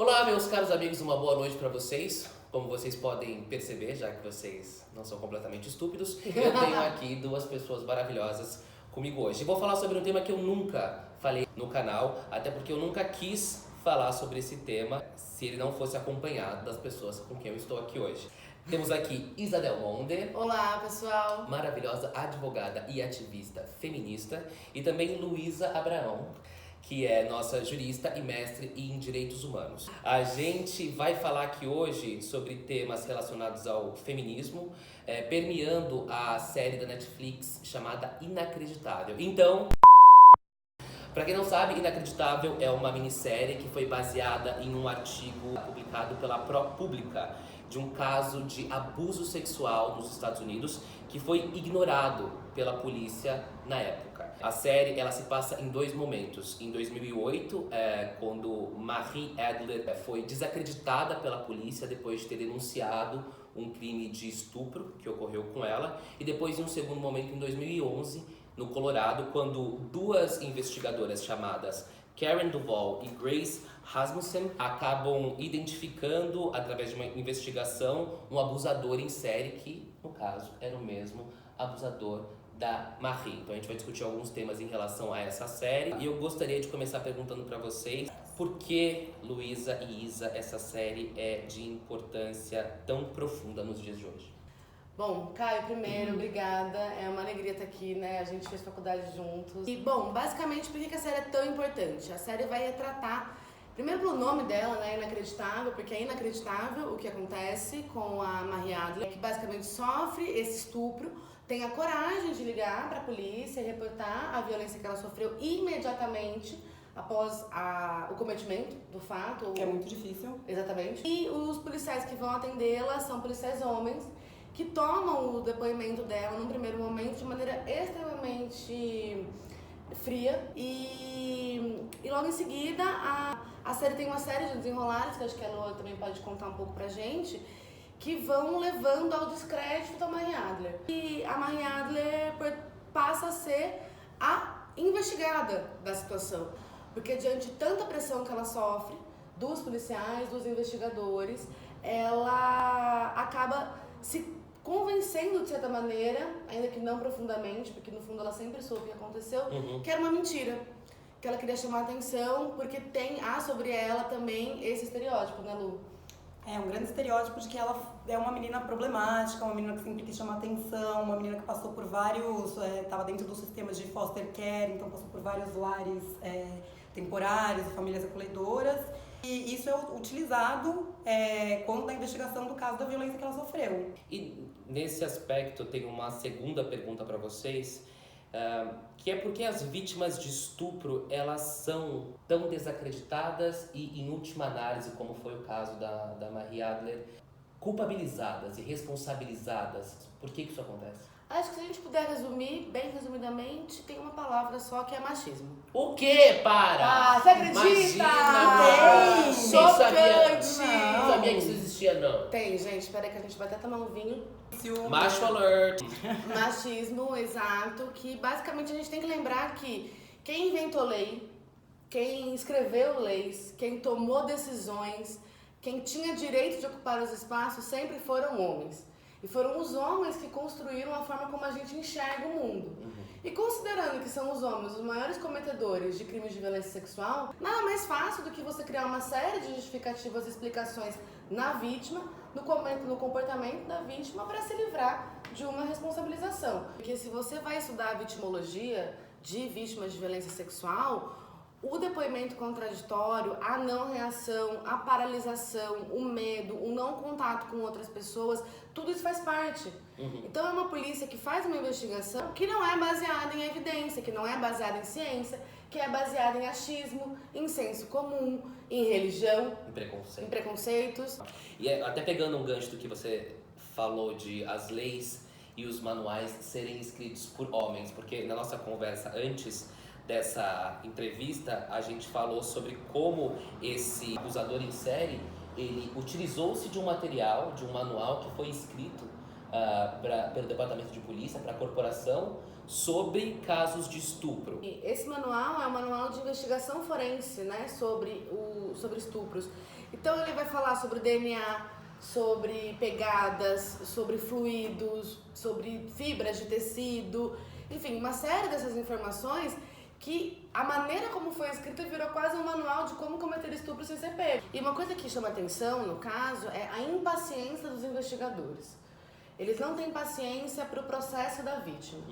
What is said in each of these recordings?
Olá, meus caros amigos, uma boa noite para vocês. Como vocês podem perceber, já que vocês não são completamente estúpidos, eu tenho aqui duas pessoas maravilhosas comigo hoje. E vou falar sobre um tema que eu nunca falei no canal, até porque eu nunca quis falar sobre esse tema se ele não fosse acompanhado das pessoas com quem eu estou aqui hoje. Temos aqui Isa Del Monde. Olá, pessoal. Maravilhosa advogada e ativista feminista. E também Luísa Abraão, que é nossa jurista e mestre em direitos humanos. A gente vai falar aqui hoje sobre temas relacionados ao feminismo, permeando a série da Netflix chamada Inacreditável. Então, para quem não sabe, Inacreditável é uma minissérie que foi baseada em um artigo publicado pela ProPublica de um caso de abuso sexual nos Estados Unidos que foi ignorado pela polícia na época. A série ela se passa em dois momentos. Em 2008, quando Marie Adler foi desacreditada pela polícia depois de ter denunciado um crime de estupro que ocorreu com ela, e depois em um segundo momento em 2011, no Colorado, quando duas investigadoras chamadas Karen Duvall e Grace Rasmussen acabam identificando, através de uma investigação, um abusador em série que, no caso, era o mesmo abusador da Marie. Então a gente vai discutir alguns temas em relação a essa série. E eu gostaria de começar perguntando para vocês por que, Luísa e Isa, essa série é de importância tão profunda nos dias de hoje? Bom, Caio, primeiro, obrigada. É uma alegria estar aqui, né? A gente fez faculdade juntos. E, bom, basicamente, por que a série é tão importante? A série vai tratar, primeiro pelo nome dela, né? Inacreditável, porque é inacreditável o que acontece com a Marie Adler, que basicamente sofre esse estupro, tem a coragem de ligar para a polícia e reportar a violência que ela sofreu imediatamente após o cometimento do fato. Que é muito difícil. Exatamente. E os policiais que vão atendê-la são policiais homens, que tomam o depoimento dela num primeiro momento de maneira extremamente fria e logo em seguida a série tem uma série de desenrolares, que acho que a Lua também pode contar um pouco pra gente, que vão levando ao descrédito da Marie Adler. E a Marie Adler passa a ser a investigada da situação, porque diante de tanta pressão que ela sofre dos policiais, dos investigadores, ela acaba se convencendo de certa maneira, ainda que não profundamente, porque no fundo ela sempre soube o que aconteceu, que era uma mentira, que ela queria chamar atenção, porque há sobre ela também esse estereótipo, né, Lu? É um grande estereótipo de que ela é uma menina problemática, uma menina que sempre quis chamar atenção, uma menina que passou por vários, estava dentro do sistema de foster care, então passou por vários lares temporários, famílias acolhedoras. E isso é utilizado quando da investigação do caso da violência que ela sofreu. E nesse aspecto eu tenho uma segunda pergunta para vocês, que é por que as vítimas de estupro elas são tão desacreditadas e, em última análise, como foi o caso da Marie Adler, culpabilizadas e responsabilizadas? Por que isso acontece? Acho que se a gente puder resumir, bem resumidamente, tem uma palavra só que é machismo. O quê? Para! Ah, você acredita? Imagina! Chocante! Não sabia que isso existia, não. Tem, gente. Espera aí que a gente vai até tomar um vinho. Macho alert! Machismo, exato. Que basicamente a gente tem que lembrar que quem inventou lei, quem escreveu leis, quem tomou decisões, quem tinha direito de ocupar os espaços sempre foram homens. E foram os homens que construíram a forma como a gente enxerga o mundo. E considerando que são os homens os maiores cometedores de crimes de violência sexual, nada mais fácil do que você criar uma série de justificativas e explicações na vítima, no comportamento da vítima, para se livrar de uma responsabilização. Porque se você vai estudar a vitimologia de vítimas de violência sexual, o depoimento contraditório, a não reação, a paralisação, o medo, o não contato com outras pessoas, tudo isso faz parte. Então é uma polícia que faz uma investigação que não é baseada em evidência, que não é baseada em ciência, que é baseada em achismo, em senso comum, em religião, em preconceitos. E até pegando um gancho do que você falou de as leis e os manuais serem escritos por homens, porque na nossa conversa antes dessa entrevista, a gente falou sobre como esse abusador em série, ele utilizou-se de um material, de um manual que foi escrito pelo Departamento de Polícia, para a corporação, sobre casos de estupro. Esse manual é um manual de investigação forense, né, sobre estupros. Então ele vai falar sobre DNA, sobre pegadas, sobre fluidos, sobre fibras de tecido, enfim, uma série dessas informações que a maneira como foi escrita virou quase um manual de como cometer estupro sem ser pego. E uma coisa que chama atenção, no caso, é a impaciência dos investigadores. Eles não têm paciência para o processo da vítima.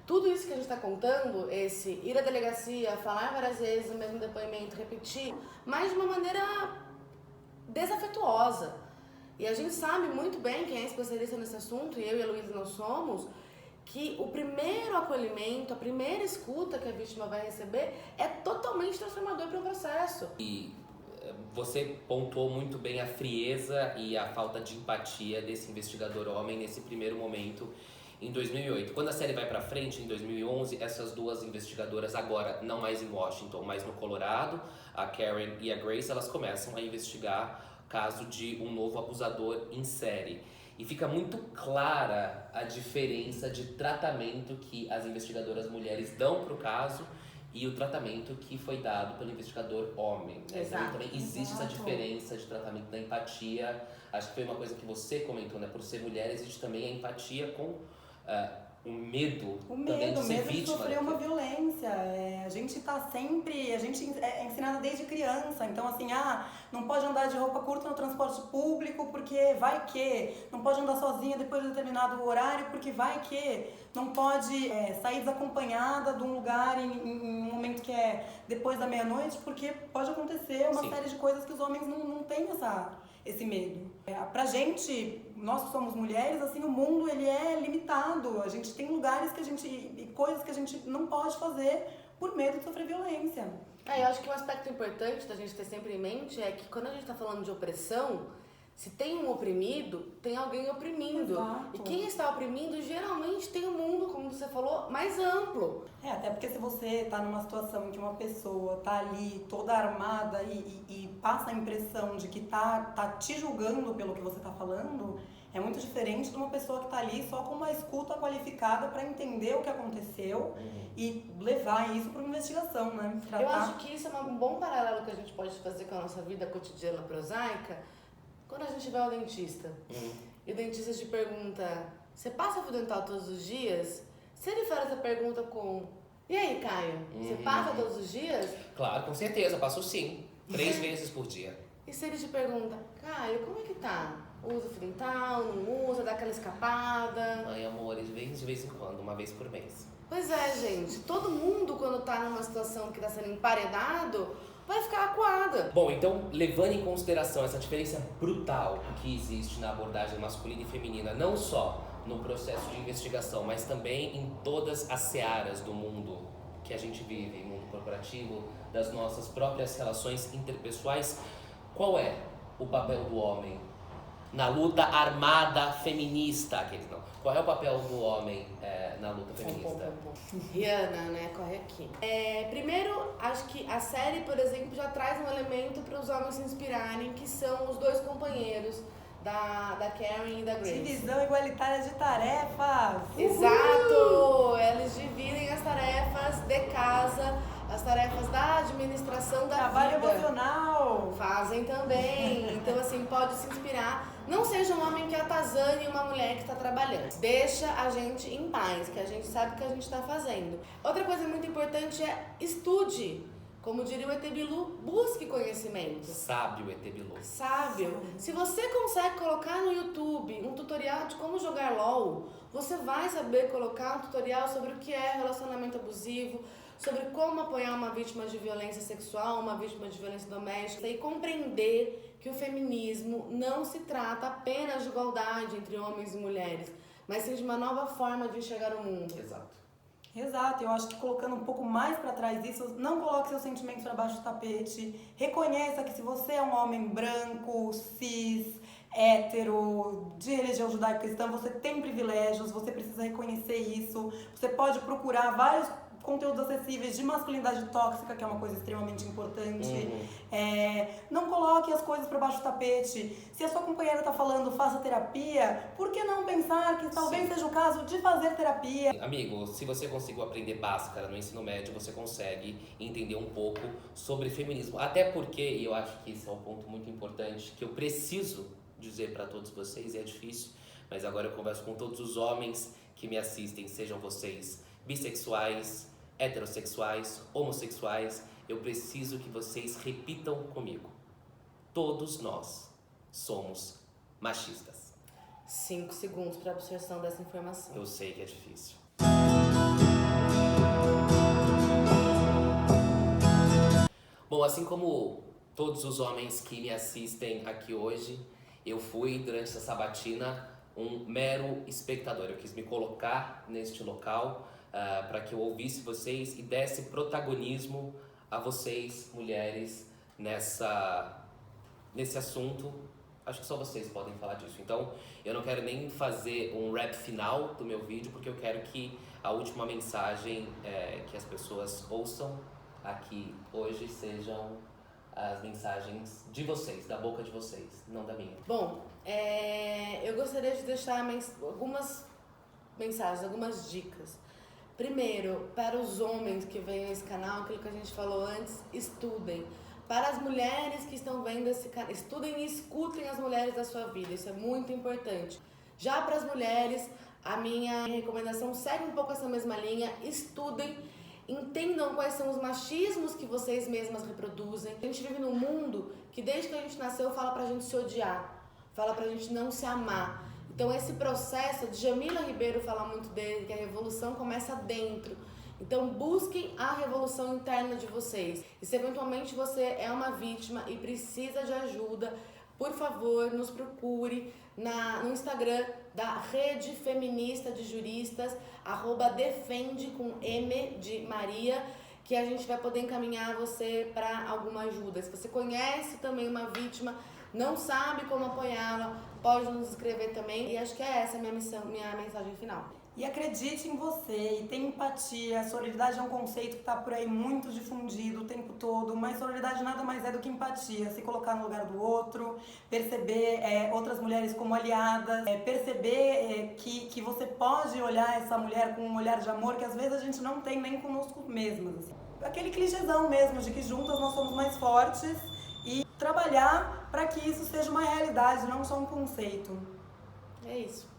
Tudo isso que a gente está contando, esse ir à delegacia, falar várias vezes o mesmo depoimento, repetir, mas de uma maneira desafetuosa. E a gente sabe muito bem, quem é especialista nesse assunto, e eu e a Luísa nós somos, que o primeiro acolhimento, a primeira escuta que a vítima vai receber é totalmente transformador para o processo. E você pontuou muito bem a frieza e a falta de empatia desse investigador homem nesse primeiro momento em 2008. Quando a série vai pra frente, em 2011, essas duas investigadoras, agora não mais em Washington, mas no Colorado, a Karen e a Grace, elas começam a investigar o caso de um novo abusador em série. E fica muito clara a diferença de tratamento que as investigadoras mulheres dão pro caso e o tratamento que foi dado pelo investigador homem. Exato. Então também existe essa diferença de tratamento da empatia. Acho que foi uma coisa que você comentou, né? Por ser mulher, existe também a empatia com o medo também de ser medo de vítima. sofrer uma violência. A gente tá sempre, a gente é ensinada desde criança. Então assim, não pode andar de roupa curta no transporte público porque vai que, não pode andar sozinha depois de determinado horário porque vai que, não pode sair desacompanhada de um lugar em um momento que é depois da meia-noite porque pode acontecer uma série de coisas que os homens não têm esse medo. Pra gente, nós que somos mulheres, assim, o mundo ele é limitado. A gente tem lugares e coisas que a gente não pode fazer por medo de sofrer violência. Eu acho que um aspecto importante da gente ter sempre em mente é que quando a gente está falando de opressão, se tem um oprimido, tem alguém oprimindo. Exato. E quem está oprimindo geralmente tem um mundo, como você falou, mais amplo. Até porque se você tá numa situação em que uma pessoa tá ali toda armada e passa a impressão de que tá te julgando pelo que você tá falando, é muito diferente de uma pessoa que tá ali só com uma escuta qualificada para entender o que aconteceu e levar isso para uma investigação, né? Eu acho que isso é um bom paralelo que a gente pode fazer com a nossa vida cotidiana prosaica. Quando a gente vai ao dentista e o dentista te pergunta: você passa fio dental todos os dias? Se ele faz essa pergunta com: e aí, Caio, você passa todos os dias? Claro, com certeza, passo sim. 3 vezes por dia. E se ele te pergunta: Caio, como é que tá? Usa fio dental, não usa, dá aquela escapada? Ai, amores, de vez em quando, uma vez por mês. Pois é, gente. Todo mundo, quando tá numa situação que tá sendo emparedado, vai ficar acuada. Bom, então, levando em consideração essa diferença brutal que existe na abordagem masculina e feminina, não só no processo de investigação, mas também em todas as searas do mundo que a gente vive, mundo corporativo, das nossas próprias relações interpessoais, qual é o papel do homem na luta armada feminista? Qual é o papel do homem na luta feminista? Rihanna, né? Corre aqui. Primeiro, acho que a série, por exemplo, já traz um elemento para os homens se inspirarem, que são os dois companheiros da Karen e da Grace. Divisão igualitária de tarefas! Exato! Eles dividem as tarefas de casa, as tarefas da administração da Trabalho vida. emocional! Fazem também. Então, assim, pode se inspirar. Não seja um homem que atazane uma mulher que está trabalhando. Deixa a gente em paz, que a gente sabe o que a gente está fazendo. Outra coisa muito importante é estude. Como diria o ET Bilu, busque conhecimento. Sábio ET Bilu. Sábio. Se você consegue colocar no YouTube um tutorial de como jogar LOL, você vai saber colocar um tutorial sobre o que é relacionamento abusivo, sobre como apoiar uma vítima de violência sexual, uma vítima de violência doméstica e compreender que o feminismo não se trata apenas de igualdade entre homens e mulheres, mas sim de uma nova forma de enxergar o mundo. Exato, eu acho que colocando um pouco mais pra trás disso, não coloque seus sentimentos pra baixo do tapete, reconheça que se você é um homem branco, cis, hétero, de religião judaico-cristã, você tem privilégios, você precisa reconhecer isso, você pode procurar várias conteúdos acessíveis de masculinidade tóxica, que é uma coisa extremamente importante. Não coloque as coisas para baixo do tapete. Se a sua companheira tá falando faça terapia, por que não pensar que talvez seja o caso de fazer terapia? Amigo, se você conseguiu aprender Bhaskara no ensino médio, você consegue entender um pouco sobre feminismo. Até porque, e eu acho que esse é um ponto muito importante, que eu preciso dizer para todos vocês, e é difícil, mas agora eu converso com todos os homens que me assistem, sejam vocês bissexuais, heterossexuais, homossexuais, eu preciso que vocês repitam comigo. Todos nós somos machistas. 5 segundos para absorção dessa informação. Eu sei que é difícil. Bom, assim como todos os homens que me assistem aqui hoje, eu fui, durante essa sabatina, um mero espectador. Eu quis me colocar neste local para que eu ouvisse vocês e desse protagonismo a vocês, mulheres, nesse assunto. Acho que só vocês podem falar disso. Então, eu não quero nem fazer um rap final do meu vídeo, porque eu quero que a última mensagem que as pessoas ouçam aqui hoje sejam as mensagens de vocês, da boca de vocês, não da minha. Bom, eu gostaria de deixar algumas mensagens, algumas dicas. Primeiro, para os homens que veem esse canal, aquilo que a gente falou antes, estudem. Para as mulheres que estão vendo esse canal, estudem e escutem as mulheres da sua vida, isso é muito importante. Já para as mulheres, a minha recomendação segue um pouco essa mesma linha, estudem, entendam quais são os machismos que vocês mesmas reproduzem. A gente vive num mundo que desde que a gente nasceu fala pra gente se odiar, fala pra gente não se amar. Então esse processo, Djamila Ribeiro fala muito dele, que a revolução começa dentro. Então busquem a revolução interna de vocês. E se eventualmente você é uma vítima e precisa de ajuda, por favor, nos procure no Instagram da Rede Feminista de Juristas, @defende com M de Maria, que a gente vai poder encaminhar você para alguma ajuda. Se você conhece também uma vítima, não sabe como apoiá-la, pode nos escrever também. E acho que é essa a minha mensagem final. E acredite em você, e tenha empatia. Sororidade é um conceito que está por aí muito difundido o tempo todo, mas sororidade nada mais é do que empatia. Se colocar no lugar do outro, perceber outras mulheres como aliadas, perceber que você pode olhar essa mulher com um olhar de amor que às vezes a gente não tem nem conosco mesmas. Assim. Aquele clichêzão mesmo de que juntas nós somos mais fortes e trabalhar para que isso seja uma realidade, não só um conceito. É isso.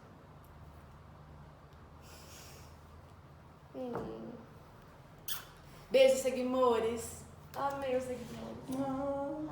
Beijo, seguimores. Amei os seguimores.